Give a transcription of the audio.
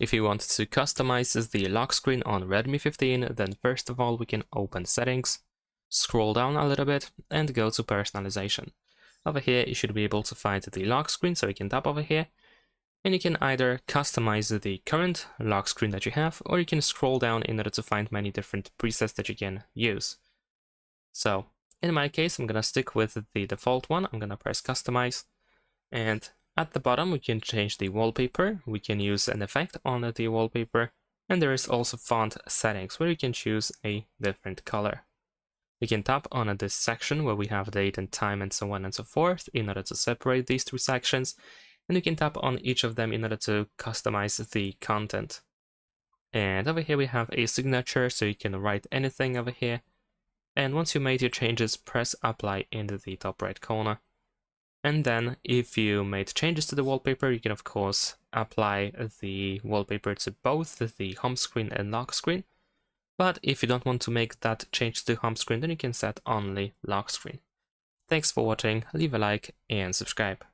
If you want to customize the lock screen on Redmi 15, then first of all we can open Settings, scroll down a little bit and go to Personalization. Over here you should be able to find the lock screen, so you can tap over here and you can either customize the current lock screen that you have, or you can scroll down in order to find many different presets that you can use. So in my case I'm gonna stick with the default one. I'm gonna press Customize, and at the bottom we can change the wallpaper, we can use an effect on the wallpaper, and there is also font settings where you can choose a different color. You can tap on this section where we have date and time and so on and so forth in order to separate these two sections, and you can tap on each of them in order to customize the content. And over here we have a signature, so you can write anything over here, and once you made your changes, press Apply in the top right corner. And then if you made changes to the wallpaper, you can of course apply the wallpaper to both the home screen and lock screen. But if you don't want to make that change to home screen, then you can set only lock screen. Thanks for watching, leave a like and subscribe.